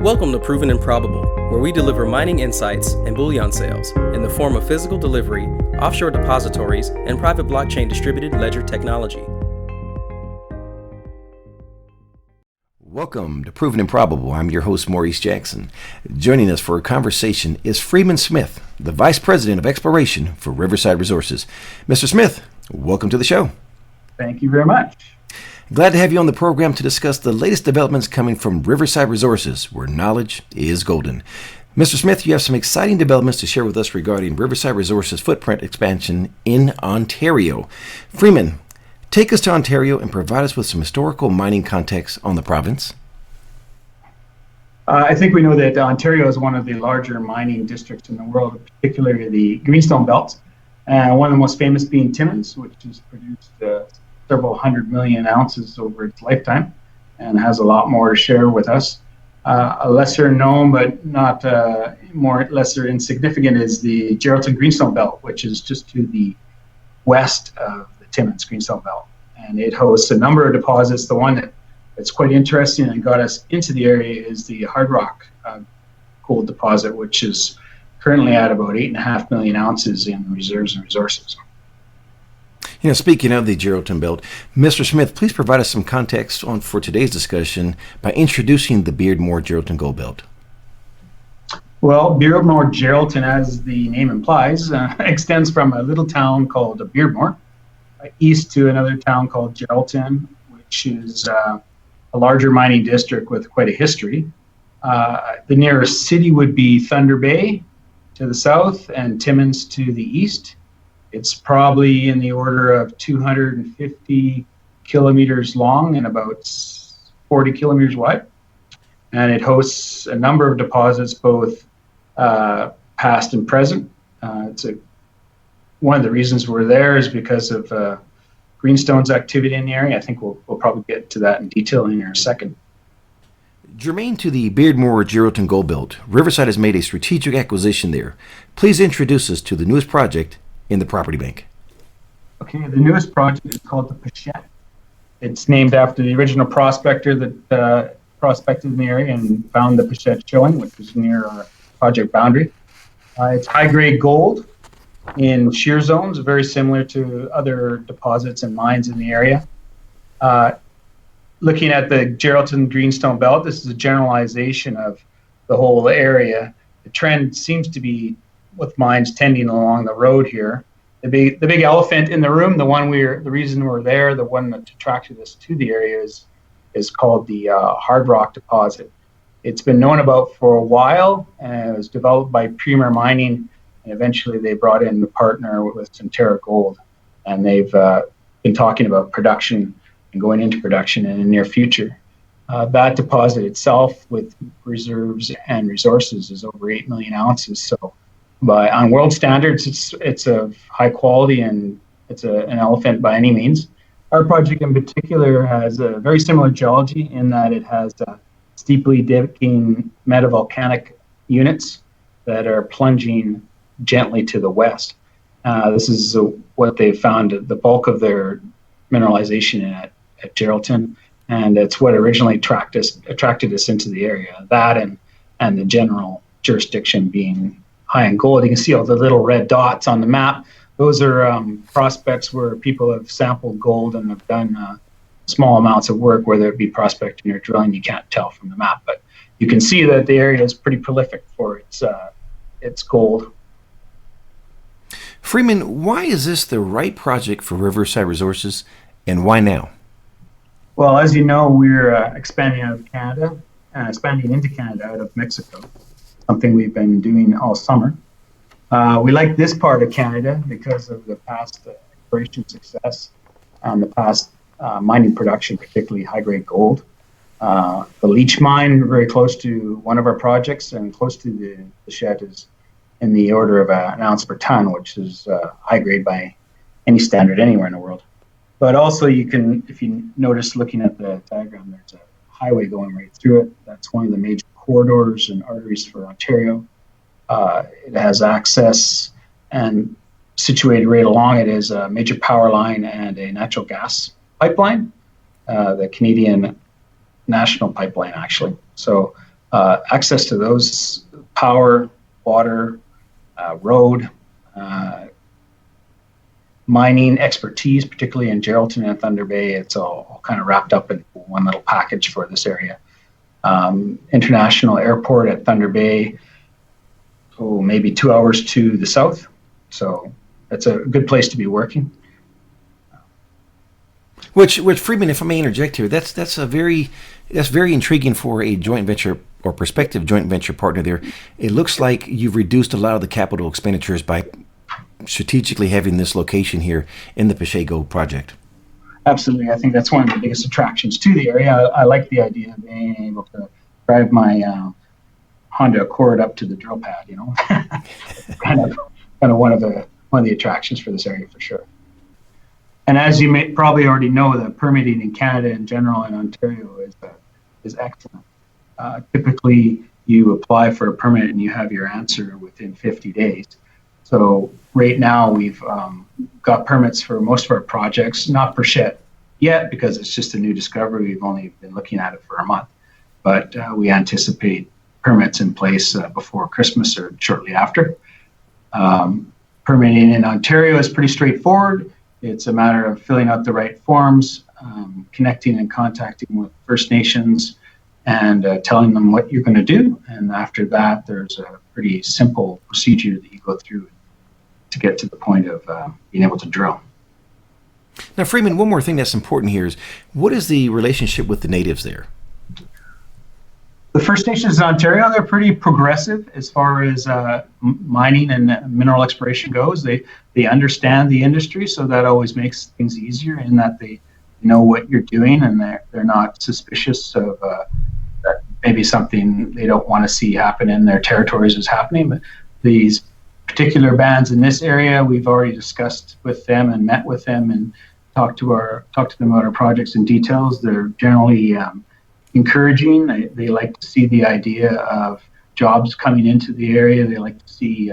Welcome to Proven and Probable, where we deliver mining insights and bullion sales in the form of physical delivery, offshore depositories, and private blockchain distributed ledger technology. Welcome to Proven and Probable. I'm your host, Maurice Jackson. Joining us for a conversation is Freeman Smith, the Vice President of Exploration for Riverside Resources. Mr. Smith, welcome to the show. Thank you very much. Glad to have you on the program to discuss the latest developments coming from Riverside Resources, where knowledge is golden. Mr. Smith, you have some exciting developments to share with us regarding Riverside Resources' footprint expansion in Ontario. Freeman, take us to Ontario and provide us with some historical mining context on the province. I think we know that Ontario is one of the larger mining districts in the world, particularly the Greenstone Belt. One of the most famous being Timmins, which has produced several 100 million ounces over its lifetime and has a lot more to share with us. A lesser known but not lesser insignificant is the Geraldton Greenstone Belt, which is just to the west of the Timmins Greenstone Belt. And it hosts a number of deposits. The one that's quite interesting and got us into the area is the hard rock gold deposit, which is currently at about 8.5 million ounces in reserves and resources. Speaking of the Geraldton Belt, Mr. Smith, please provide us some context for today's discussion by introducing the Beardmore Geraldton Gold Belt. Well, Beardmore Geraldton, as the name implies, extends from a little town called Beardmore east to another town called Geraldton, which is a larger mining district with quite a history. The nearest city would be Thunder Bay to the south and Timmins to the east. It's probably in the order of 250 kilometers long and about 40 kilometers wide. And it hosts a number of deposits, both past and present. One of the reasons we're there is because of Greenstone's activity in the area. I think we'll probably get to that in detail in a second. Germane to the Beardmore Geraldton Gold Belt, Riverside has made a strategic acquisition there. Please introduce us to the newest project in the property bank. Okay, the newest project is called the Pichette. It's named after the original prospector that prospected in the area and found the Pichette showing, which was near our project boundary. It's high-grade gold in shear zones, very similar to other deposits and mines in the area. Looking at the Geraldton Greenstone Belt, this is a generalization of the whole area. The trend seems to be with mines tending along the road here. The big elephant in the room, the reason we're there, the one that attracted us to the area is called the hard rock deposit. It's been known about for a while, and it was developed by Freeman Mining, and eventually they brought in the partner with Centerra Gold, and they've been talking about production and going into production in the near future. That deposit itself, with reserves and resources, is over 8 million ounces. So, on world standards, it's of high quality and it's an elephant by any means. Our project in particular has a very similar geology in that it has steeply dipping metavolcanic units that are plunging gently to the west. This is what they found the bulk of their mineralization at Geraldton, and it's what originally attracted us into the area. That and the general jurisdiction being high in gold. You can see all the little red dots on the map. Those are prospects where people have sampled gold and have done small amounts of work, whether it be prospecting or drilling. You can't tell from the map, but you can see that the area is pretty prolific for its gold. Freeman, why is this the right project for Riverside Resources, and why now? Well, as you know, we're expanding out of Canada, expanding into Canada out of Mexico, something we've been doing all summer. We like this part of Canada because of the past exploration success and the past mining production, particularly high-grade gold. The Leach mine, very close to one of our projects and close to the Pichette, is in the order of an ounce per ton, which is high-grade by any standard anywhere in the world. But also you can, if you notice looking at the diagram, there's a highway going right through it. That's one of the major corridors and arteries for Ontario. It has access, and situated right along it is a major power line and a natural gas pipeline, the Canadian National Pipeline, actually. So access to those, power, water, road, mining expertise, particularly in Geraldton and Thunder Bay. It's all kind of wrapped up in one little package for this area. International airport at Thunder Bay, maybe 2 hours to the south. So that's a good place to be working. Which Freeman, if I may interject here, that's very intriguing for a joint venture or prospective joint venture partner there. It looks like you've reduced a lot of the capital expenditures by strategically having this location here in the Pichette Gold project. Absolutely. I think that's one of the biggest attractions to the area. I like the idea of being able to drive my Honda Accord up to the drill pad, kind of one of the attractions for this area for sure. And as you may probably already know, the permitting in Canada in general and Ontario is excellent. Typically, you apply for a permit and you have your answer within 50 days. So right now we've got permits for most of our projects, not Pichette yet because it's just a new discovery. We've only been looking at it for a month, but we anticipate permits in place before Christmas or shortly after. Permitting in Ontario is pretty straightforward. It's a matter of filling out the right forms, connecting and contacting with First Nations, and telling them what you're going to do. And after that, there's a pretty simple procedure that you go through to get to the point of being able to drill. Now, Freeman, one more thing that's important here is, what is the relationship with the natives there? The First Nations in Ontario, they're pretty progressive as far as mining and mineral exploration goes. They understand the industry, so that always makes things easier in that they know what you're doing and they're not suspicious of that maybe something they don't want to see happen in their territories is happening. But these particular bands in this area, we've already discussed with them and met with them and talked to them about our projects in details. They're generally encouraging. They like to see the idea of jobs coming into the area. They like to see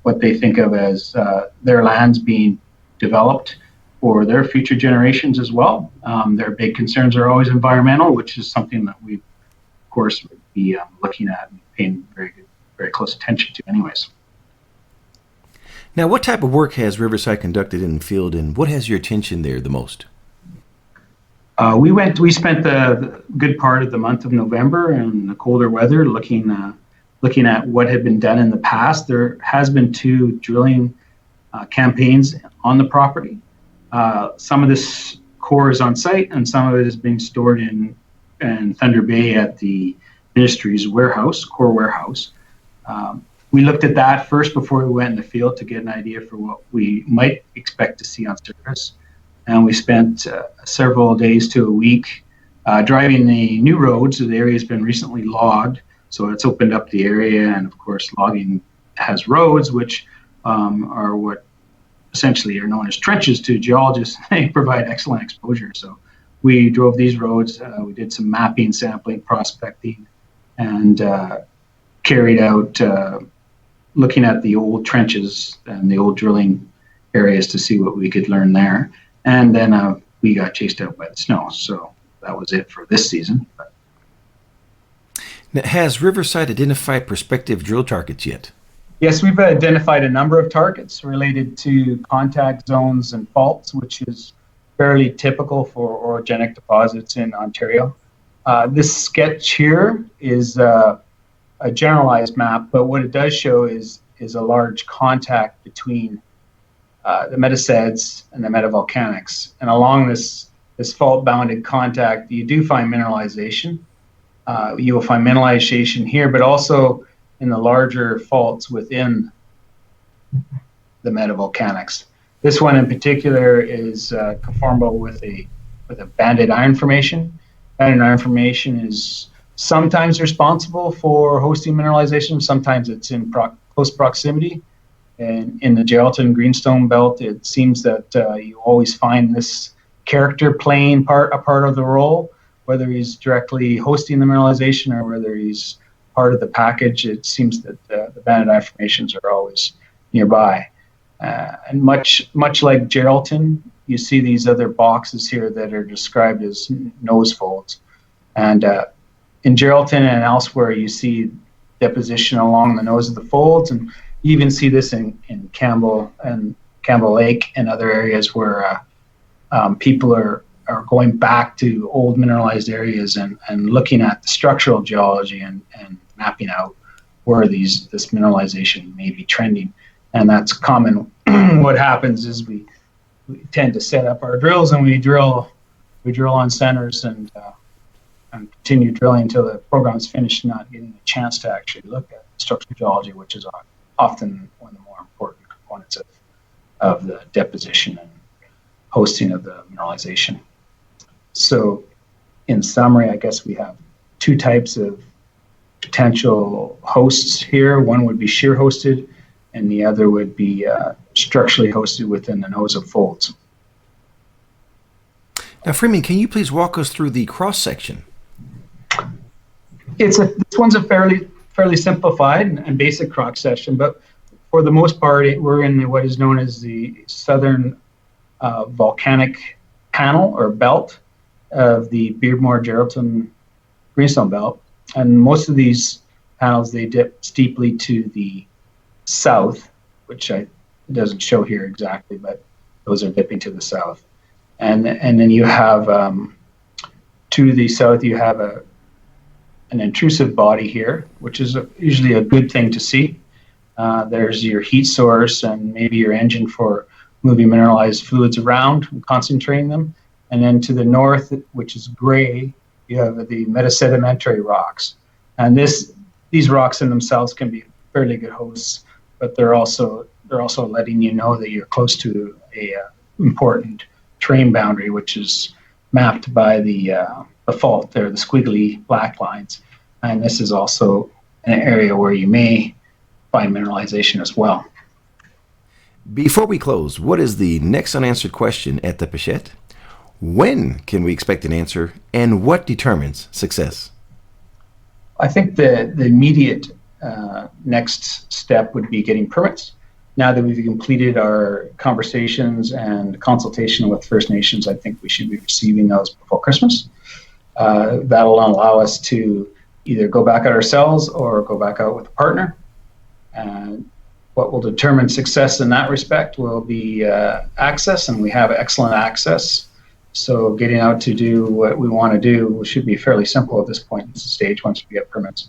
what they think of as their lands being developed for their future generations as well. Their big concerns are always environmental, which is something that we, of course, would be looking at and paying very close attention to anyways. Now, what type of work has Riverside conducted in the field, and what has your attention there the most? We spent the good part of the month of November in the colder weather looking at what had been done in the past. There has been 2 drilling campaigns on the property. Some of this core is on site, and some of it is being stored in Thunder Bay at the ministry's core warehouse. We looked at that first before we went in the field to get an idea for what we might expect to see on surface. And we spent several days to a week driving the new roads. The area has been recently logged, so it's opened up the area. And of course, logging has roads, which are what essentially are known as trenches to geologists. They provide excellent exposure. So we drove these roads. We did some mapping, sampling, prospecting, and carried out looking at the old trenches and the old drilling areas to see what we could learn there. And then we got chased out by the snow. So that was it for this season. Now, has Riverside identified prospective drill targets yet? Yes, we've identified a number of targets related to contact zones and faults, which is fairly typical for orogenic deposits in Ontario. This sketch here is a generalized map, but what it does show is a large contact between the metaseds and the metavolcanics. And along this fault-bounded contact, you do find mineralization. You will find mineralization here, but also in the larger faults within the metavolcanics. This one in particular is conformable with a banded iron formation. Banded iron formation is sometimes responsible for hosting mineralization. Sometimes it's in close proximity. And in the Geraldton Greenstone Belt, it seems that you always find this character playing a part of the role, whether he's directly hosting the mineralization or whether he's part of the package. It seems that the banded iron formations are always nearby. And much like Geraldton, you see these other boxes here that are described as nose folds. And in Geraldton and elsewhere, you see deposition along the nose of the folds, and you even see this in Campbell Lake and other areas where people are going back to old mineralized areas and looking at the structural geology and mapping out where this mineralization may be trending. And that's common. What happens is we tend to set up our drills and we drill on centers and continue drilling until the program is finished, not getting a chance to actually look at structural geology, which is often one of the more important components of the deposition and hosting of the mineralization. So in summary, I guess we have two types of potential hosts here. One would be shear hosted, and the other would be structurally hosted within the nose of folds. Now, Freeman, can you please walk us through the cross-section? This one's a fairly simplified and basic cross-section, but for the most part, we're in what is known as the southern volcanic panel or belt of the Beardmore Geraldton greenstone belt. And most of these panels, they dip steeply to the south, which it doesn't show here exactly, but those are dipping to the south. And then you have, to the south, you have an intrusive body here, which is usually a good thing to see. There's your heat source and maybe your engine for moving mineralized fluids around and concentrating them. And then to the north, which is gray, you have the metasedimentary rocks. And these rocks in themselves can be fairly good hosts, but they're also letting you know that you're close to a important terrain boundary, which is mapped by the fault there, the squiggly black lines. And this is also an area where you may find mineralization as well. Before we close, what is the next unanswered question at the Pichette? When can we expect an answer, and what determines success? I think the immediate next step would be getting permits. Now that we've completed our conversations and consultation with First Nations, I think we should be receiving those before Christmas. That'll allow us to either go back out ourselves or go back out with a partner. And what will determine success in that respect will be access, and we have excellent access. So getting out to do what we want to do should be fairly simple at this point in the stage once we get permits.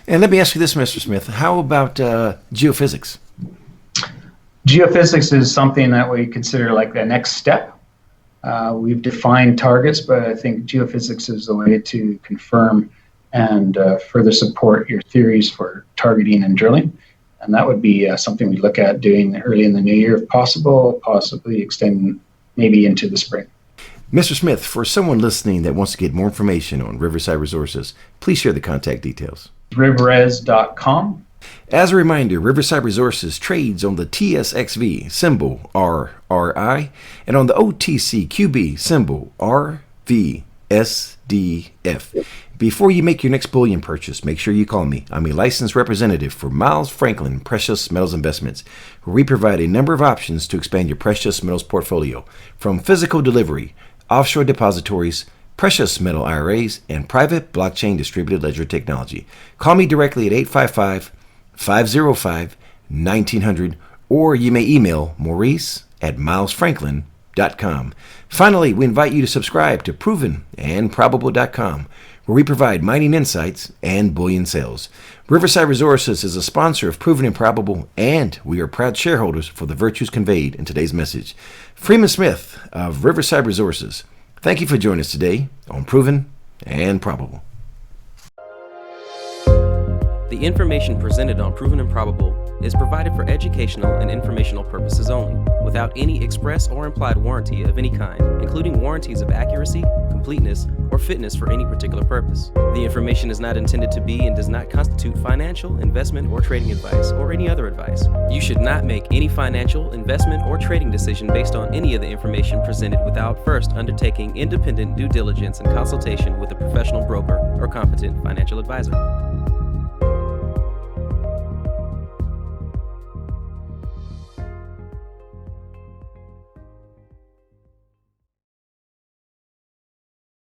And let me ask you this, Mr. Smith. How about geophysics? Geophysics is something that we consider like the next step. We've defined targets, but I think geophysics is the way to confirm and further support your theories for targeting and drilling. And that would be something we look at doing early in the new year if possible, possibly extend maybe into the spring. Mr. Smith, for someone listening that wants to get more information on Riverside Resources, please share the contact details. Rivres.com. As a reminder, Riverside Resources trades on the TSX.V, symbol RRI, and on the OTCQB, symbol RVSDF. Before you make your next bullion purchase, make sure you call me. I'm a licensed representative for Miles Franklin Precious Metals Investments, where we provide a number of options to expand your precious metals portfolio, from physical delivery, offshore depositories, precious metal IRAs, and private blockchain distributed ledger technology. Call me directly at 855-505-1900, or you may email Maurice at milesfranklin.com. Finally, we invite you to subscribe to provenandprobable.com, where we provide mining insights and bullion sales. Riverside Resources is a sponsor of Proven and Probable, and we are proud shareholders for the virtues conveyed in today's message. Freeman Smith of Riverside Resources, thank you for joining us today on Proven and Probable. The information presented on Proven and Probable is provided for educational and informational purposes only, without any express or implied warranty of any kind, including warranties of accuracy, completeness, or fitness for any particular purpose. The information is not intended to be and does not constitute financial, investment, or trading advice, or any other advice. You should not make any financial, investment, or trading decision based on any of the information presented without first undertaking independent due diligence and consultation with a professional broker or competent financial advisor.